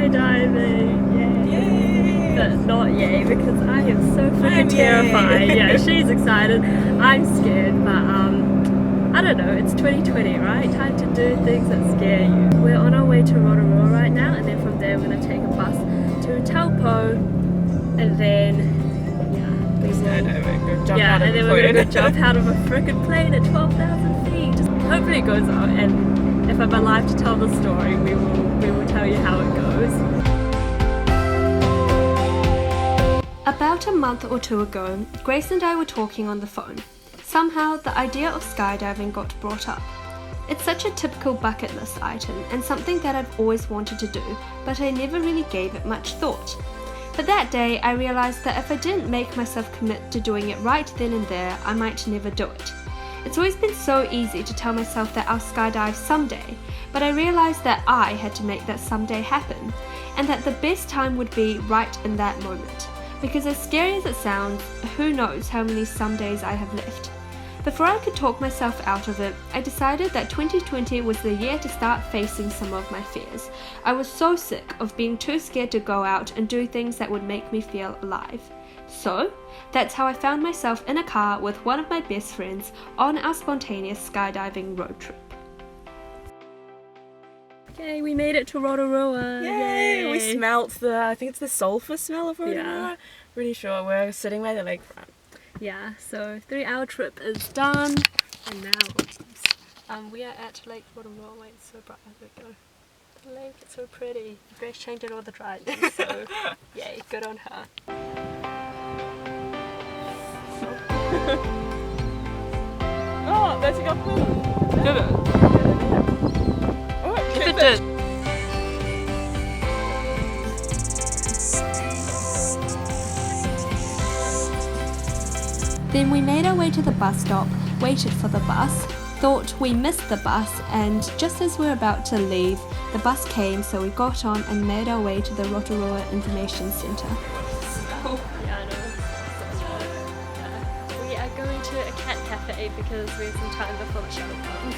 skydiving! Yay! But not yay, because I am so freaking Yay. terrified. Yeah, she's excited. I'm scared, but I don't know, it's 2020, right? Time to do things that scare you. We're on our way to Rotorua right now, and then from there we're going to take a bus to Taupo, and then we will, and then we're going to go jump out of a freaking plane at 12,000 feet. Hopefully it goes well, and if I'm alive to tell the story, we will tell you how it goes. About a month or two ago, Grace and I were talking on the phone. Somehow, the idea of skydiving got brought up. It's such a typical bucket list item and something that I've always wanted to do, but I never really gave it much thought. But that day, I realized that if I didn't make myself commit to doing it right then and there, I might never do it. It's always been so easy to tell myself that I'll skydive someday, but I realized that I had to make that someday happen, and that the best time would be right in that moment. Because as scary as it sounds, who knows how many somedays I have left. Before I could talk myself out of it, I decided that 2020 was the year to start facing some of my fears. I was so sick of being too scared to go out and do things that would make me feel alive. So, that's how I found myself in a car with one of my best friends on our spontaneous skydiving road trip. Okay, we made it to Rotorua. Yay! Yay! We smelt I think it's the sulphur smell of Rotorua. Yeah. Pretty sure we're sitting by the lakefront. Yeah, so 3-hour trip is done, and now we are at Lake Rotorua. Wait, it's so bright. There we go. The lake, it's so pretty. Grace changed it all the driving, so yay, good on her. Oh, there's a couple. Did it? Oh, If it did. Then we made our way to the bus stop, waited for the bus, thought we missed the bus, and just as we were about to leave, the bus came, so we got on and made our way to the Rotorua Information Centre. Yeah, I know. We are going to a cat cafe because we have some time before the shuttle comes.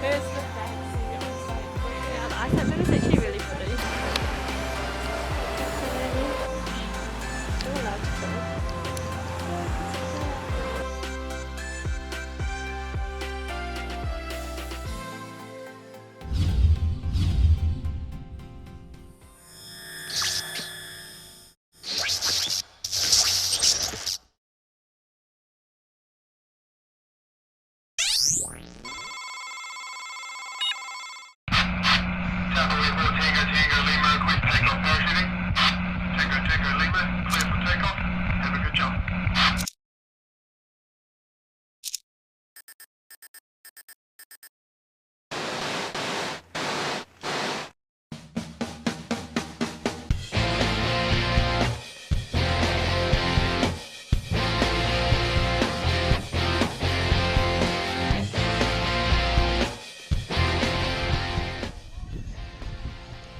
There's the fancy outside. Yeah, the iPad mode is actually really pretty. We're allowed to go.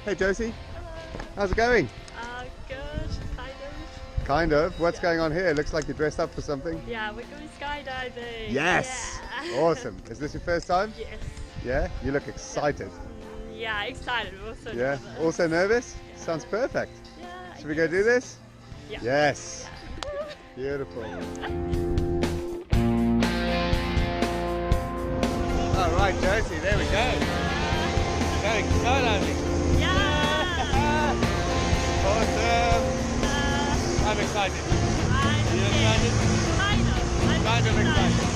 Hey Josie, how's it going? Good, kind of. Kind of. What's going on here? Looks like you're dressed up for something. Yeah, we're going skydiving. Yes! Yeah. Awesome. Is this your first time? Yes. Yeah? You look excited. Yeah, excited. We're also Yeah? nervous. Also nervous? Yeah. Sounds perfect. Yeah. I Should we go do guess. this? Yeah. Yes. Yeah. Beautiful. Alright Josie, there we go. Going skydiving. Yeah. Awesome. I'm excited. I'm You scared. excited? Kind of. I'm Kind of excited.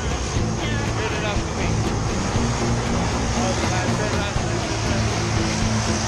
Good enough for me. Awesome, man. Turn around, turn around, turn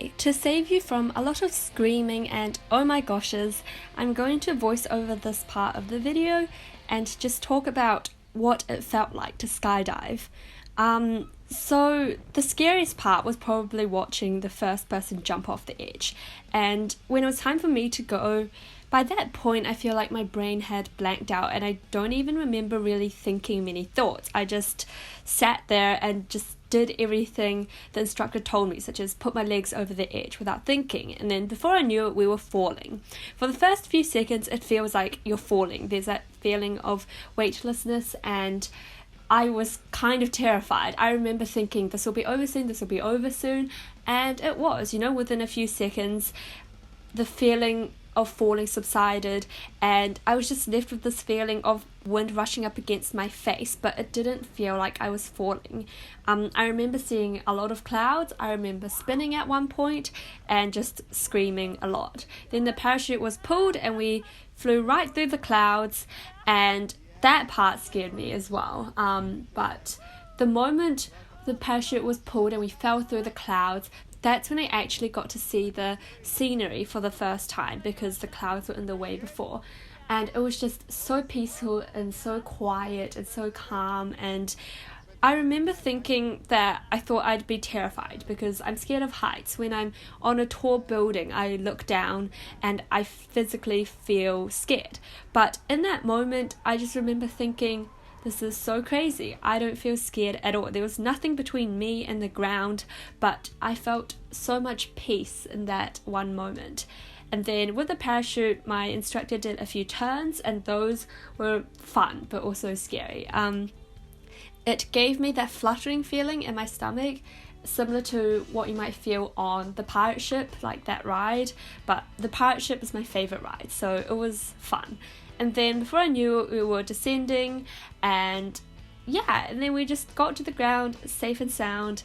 Okay, to save you from a lot of screaming and oh my goshes, I'm going to voice over this part of the video and just talk about what it felt like to skydive. So the scariest part was probably watching the first person jump off the edge, and when it was time for me to go, by that point I feel like my brain had blanked out and I don't even remember really thinking many thoughts. I just sat there and just did everything the instructor told me, such as put my legs over the edge without thinking, and then before I knew it we were falling. For the first few seconds it feels like you're falling. There's that feeling of weightlessness and I was kind of terrified. I remember thinking this will be over soon, and it was, within a few seconds the feeling of falling subsided and I was just left with this feeling of wind rushing up against my face, but it didn't feel like I was falling. I remember seeing a lot of clouds, I remember spinning at one point and just screaming a lot. Then the parachute was pulled and we flew right through the clouds, and that part scared me as well. But the moment the parachute was pulled and we fell through the clouds, that's when I actually got to see the scenery for the first time, because the clouds were in the way before. And it was just so peaceful and so quiet and so calm. And I remember thinking that I thought I'd be terrified because I'm scared of heights. When I'm on a tall building, I look down and I physically feel scared. But in that moment, I just remember thinking, this is so crazy. I don't feel scared at all. There was nothing between me and the ground, but I felt so much peace in that one moment. And then with the parachute, my instructor did a few turns and those were fun, but also scary. It gave me that fluttering feeling in my stomach, similar to what you might feel on the pirate ship, like that ride, but the pirate ship is my favourite ride, so it was fun. And then before I knew it, we were descending, and then we just got to the ground safe and sound.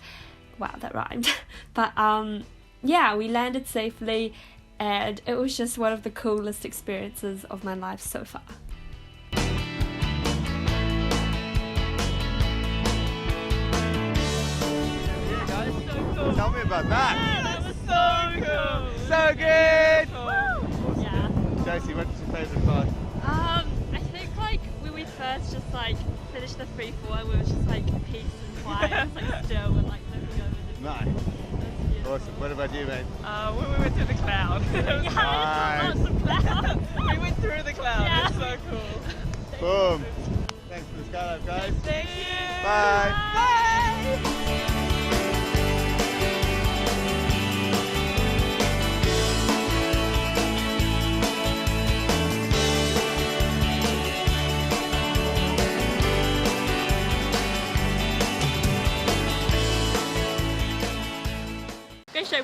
Wow, that rhymed. But we landed safely, and it was just one of the coolest experiences of my life so far. Tell me about that. That was so cool. So good. Yeah. Josie, what's your favourite part? I think when we first just finished the free fall, we were just peace and quiet, still and looking over the Nice. Awesome. What about you, mate? When we went through the cloud. Nice. Lots of clouds. We went through the cloud. Yeah. It was so cool. Boom. Thanks for the skydive, guys. Thank you. Bye. Bye.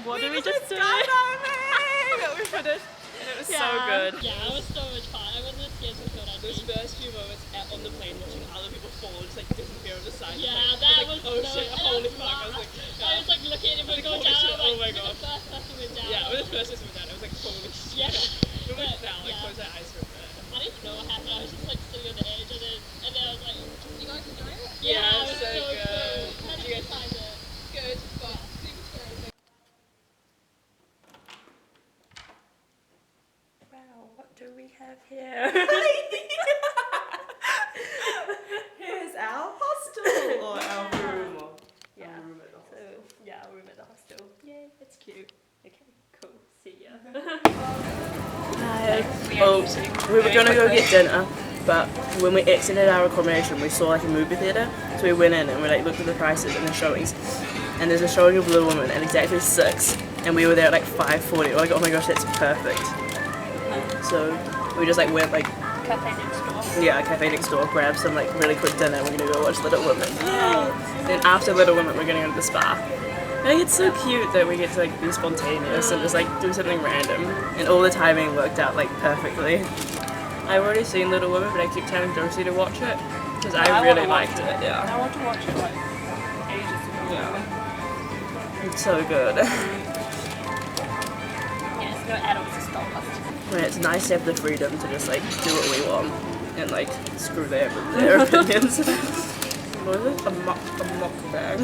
What did we just do? That we finished. And it was so good. Yeah, it was so much fun. I wasn't as scared as I thought I'd be. Those first few moments on the plane watching other people fall and just disappear on the side. Yeah, of the that plane. was oh so shit, holy fuck. I was looking at everyone go holy down. shit, oh my god. The first person went down. Yeah, when the first person went down, I was holy shit. Yeah. When we fell, close our eyes for a minute. I didn't know what happened. I was just sitting on the edge, and then I was like, you guys enjoy it? Yeah, it it was was so good. cool. How did You you guys- find it? Good, but super scary. Wow, what do we have here? Here's our hostel or our room. Or Yeah. our room at the hostel. Our room at the hostel. Yay, it's cute. Okay, cool. See ya. Well, we were gonna go get dinner, but when we exited our accommodation, we saw a movie theatre, so we went in and we looked at the prices and the showings. And there's a showing of Little Women at exactly 6, and we were there at 5:40. We're like, oh my gosh, that's perfect. So we just went Cafe next door. a cafe next door, grab some really quick dinner. We're gonna go watch Little Women. Then after Little Women, we're gonna go to the spa. It's so cute that we get to be spontaneous and just do something random, and all the timing worked out perfectly. I've already seen Little Women, but I keep telling Josie to watch it because I really liked it. Yeah, I want to watch it ages ago. yeah, it's so good. Yes, no adults to stop us. And it's nice to have the freedom to just do what we want and screw their opinions. What is it? A mukbang.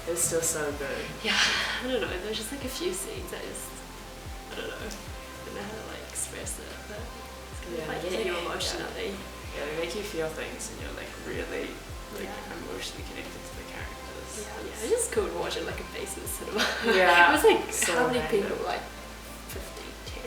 it's still so good. Yeah, I don't know. There's just like a few scenes that I don't know how to like express it, but it's kind of like hit you emotionally. Yeah, they make you feel things, and you're like really emotionally connected to the characters. Yeah, it's just cool to watch it like a basement cinema. Yeah. It was like, So how many random. people? Like 15,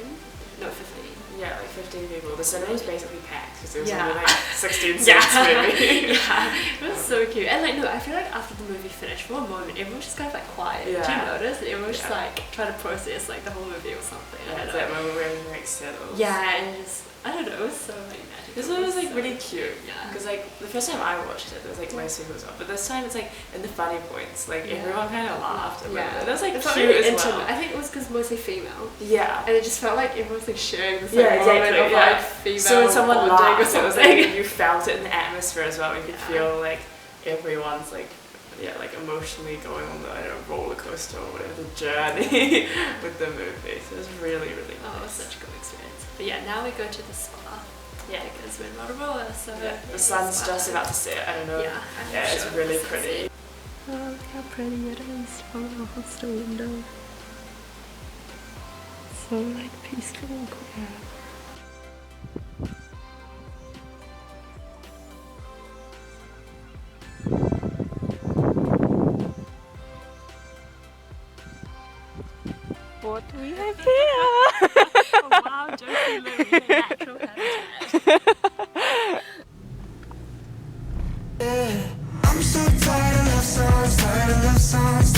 10? No, 15. Yeah, like 15 people. The cinema was basically packed because there was Yeah. only like 16 seats Yeah. maybe. Yeah, it was so cute. And like, no, I feel like after the movie finished, for a moment, everyone was just kind of like quiet. Yeah. Did you notice? Everyone was just Yeah. like trying to process like the whole movie or something. I Yeah, don't it's that know. moment where everything like settles. Yeah, and it just, I don't know, it was so like magical. This one was like so- really cute. Yeah. Because like the first time I watched it, there was like most people as well. But this time it's like in the funny points, like everyone kind of laughed a little bit. That was like It felt cute really as well. intimate. I think it was because mostly female. Yeah. And it just felt like everyone was like sharing this Yeah, like, moment exactly. of Yeah. like female So when someone bonding or laughed, it was something. like you felt it in the atmosphere as well. You could Yeah. feel like everyone's like like emotionally going on the roller coaster or whatever the journey with the movie. So it was really really nice. Oh, it was such a good experience. But yeah, now we go to the spa. Yeah. Because we're in Rotorua, so Yeah, the sun's spa. just about to set. I don't know. Yeah, I'm Yeah, it's sure really it's pretty. Oh, look how pretty it is from the hostel window. So like peaceful and quiet. What do we have here? Oh wow, Josie living in a natural habitat. I'm so tired of love songs, tired of love songs.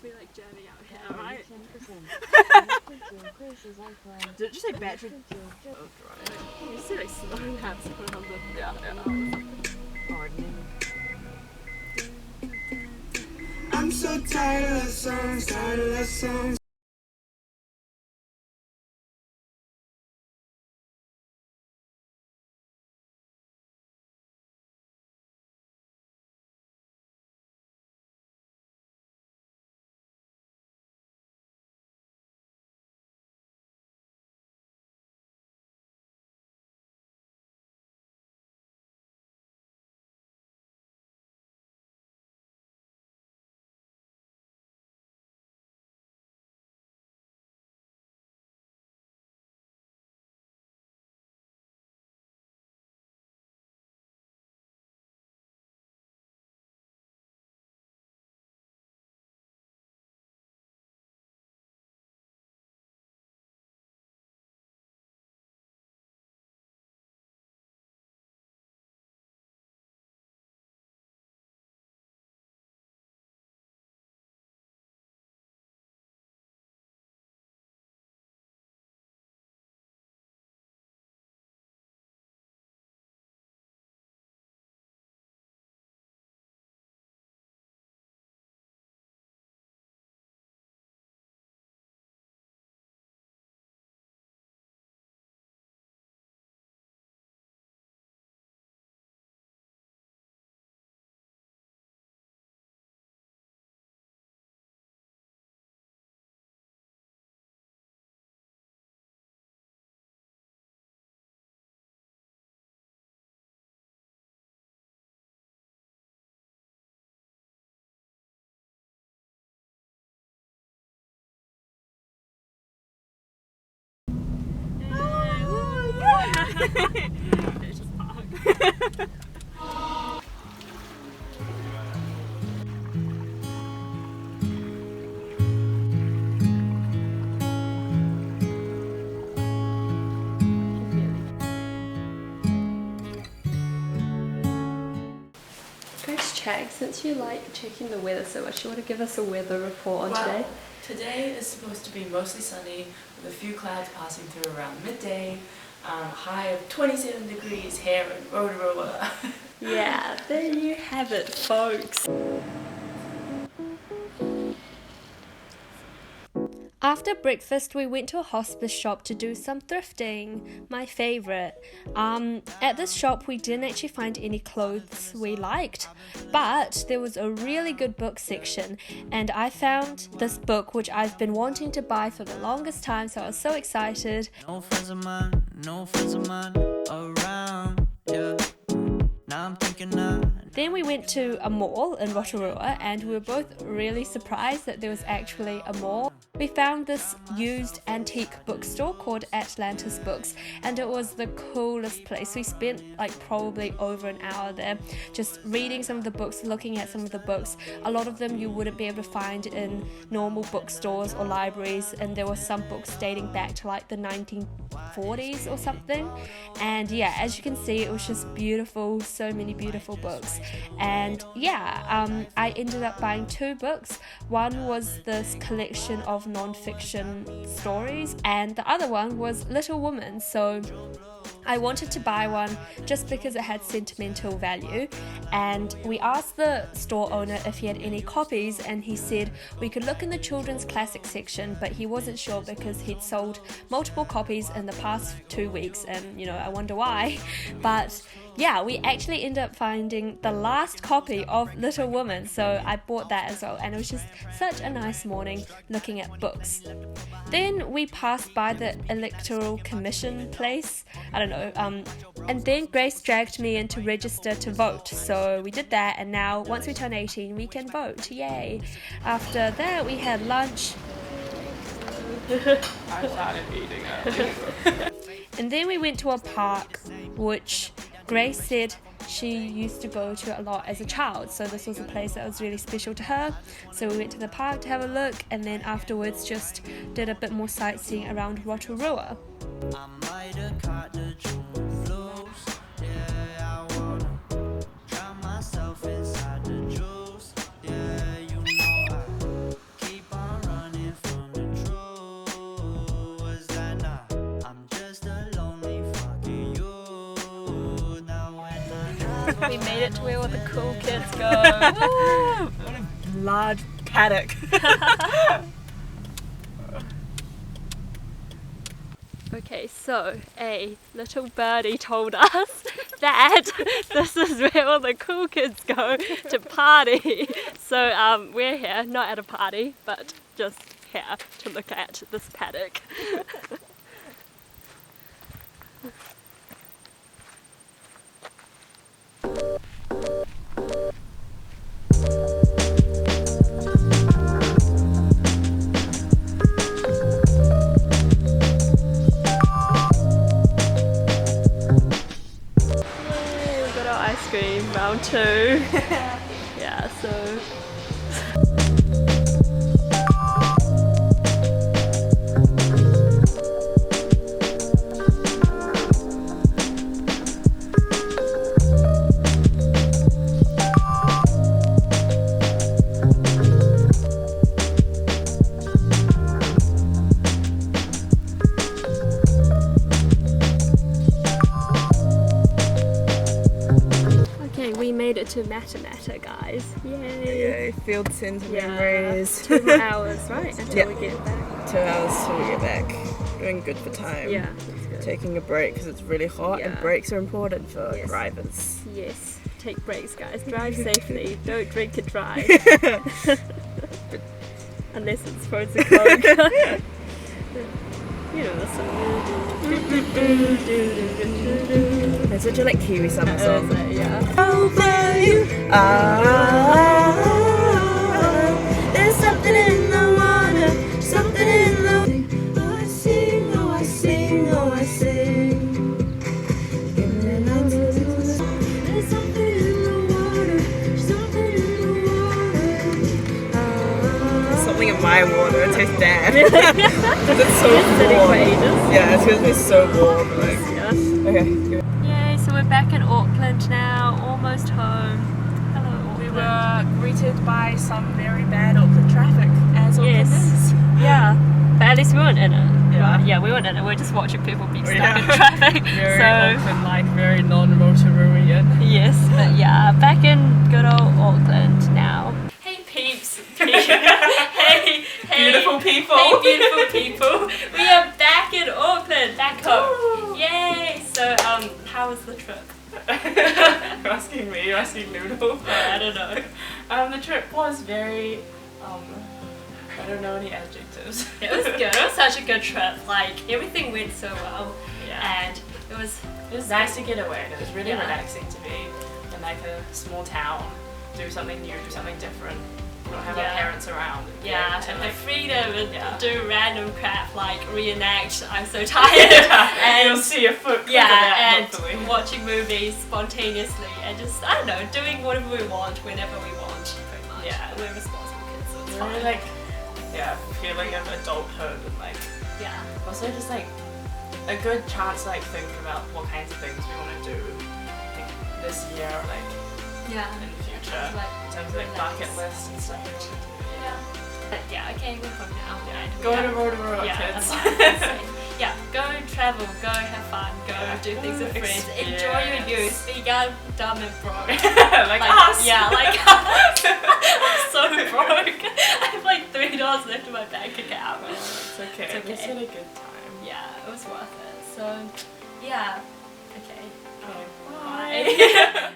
We're like jamming out here, right? Did you say battery? You see like slow hands put on the I'm so tired of love songs, tired of love songs. It's just park. Grace Chang, since you like checking the weather so much, you want to give us a weather report on today? Today is supposed to be mostly sunny with a few clouds passing through around midday. High of 27 degrees here in Rotorua. Yeah, there you have it, folks. After breakfast, we went to a hospice shop to do some thrifting, my favourite. At this shop, we didn't actually find any clothes we liked, but there was a really good book section, and I found this book which I've been wanting to buy for the longest time, so I was so excited. No friends of mine around, yeah. Now I'm thinking of. Then we went to a mall in Rotorua and we were both really surprised that there was actually a mall. We found this used antique bookstore called Atlantis Books and it was the coolest place. We spent like probably over an hour there just reading some of the books, looking at some of the books. A lot of them you wouldn't be able to find in normal bookstores or libraries, and there were some books dating back to like the 1940s or something. And yeah, as you can see, it was just beautiful, so many beautiful books. And yeah, I ended up buying 2 books. One was this collection of non-fiction stories and the other one was Little Women. So I wanted to buy one just because it had sentimental value, and we asked the store owner if he had any copies and he said we could look in the children's classic section, but he wasn't sure because he'd sold multiple copies in the past 2 weeks, and you know, I wonder why. But yeah, we actually ended up finding the last copy of Little Women, so I bought that as well, and it was just such a nice morning looking at books. Then we passed by the Electoral Commission place, I don't know, and then Grace dragged me in to register to vote, so we did that, and now once we turn 18 we can vote, yay. After that we had lunch. I started eating early. And then we went to a park which Grace said she used to go to a lot as a child, so this was a place that was really special to her. So we went to the park to have a look, and then afterwards just did a bit more sightseeing around Rotorua. I might have caught the June blues. Yeah, I wanna drown myself inside the juice. Yeah, you know I keep on running from the truth. Was that not? I'm just a lonely fucking you. Now when I We made it to where all the cool kids go. What a large paddock. Okay, so a little birdie told us that this is where all the cool kids go to party. So we're here, not at a party, but just here to look at this paddock. Ice cream, round 2. Yeah, so to Matamata, guys. Yay! Yay, field centre Yeah. memories. 2 more hours, right? Until Yep. we get back. 2 hours till we get back. Doing good for time. Yeah, that's good. Taking a break because it's really hot, and Yeah. breaks are important for Yes. drivers. Yes, take breaks, guys. Drive safely. Don't drink and drive. Unless it's frozen coke. You know the song. It's such a like Kiwi summer song. Yeah. Over you. There's something in the water, something in the. Oh, I sing, oh, I sing, oh, I sing. There's something in the water, something in the water. Something in my water. It tastes bad. Because it's so Sitting for warm. ages. Yeah, it's because it's so warm. Like, Yeah. okay. Good. Yay, so we're back in Auckland now, almost home. Hello, Auckland. We were greeted by some very bad Auckland traffic, as Auckland Yes. is. Yeah, but at least we weren't in it. Yeah. Right, yeah, we weren't in it. We're just watching people be stuck Yeah. in traffic. Very so, Auckland-like, very non-Rotoruian. yes, but yeah, back in good old Auckland now. Hey peeps. hey, Beautiful people. Hey beautiful people. We are back in Auckland, back home. Yay! So, how was the trip? You're asking me, you're asking Noodle. I don't know. The trip was very, I don't know any adjectives. It was good. It was such a good trip. Like, everything went so well. Yeah. And it was It was nice to get away, and it was really Yeah. relaxing to be like a small town, do something new, do something different, not have our Yeah. parents around. Yeah, to, and like, the freedom and yeah. do random crap like reenact I'm so tired and you'll and see a foot clip of yeah, that, and hopefully. watching movies spontaneously and just, I don't know, doing whatever we want whenever we want, pretty much. Yeah. We're responsible kids, so it's Really fine. like, yeah, feeling of adulthood and like, Yeah. also just like a good chance to like think about what kinds of things we want to do like, this year or like Yeah. in the future. Like, In terms of like relax. bucket lists and stuff. Yeah. But yeah, okay, we're home now. Yeah. And Go we to have- Rotorua, yeah, kids. that's fine. Yeah, go travel, go have fun, go Yeah, do go things with friends, enjoy your experience. youth, be young, dumb and broke. like us. Yeah, like us. I'm so broke. I have like $3 left in my bank account. Oh, it's okay. It's okay. We had a good time. Yeah, it was worth it. So, yeah. Okay. Okay, Bye.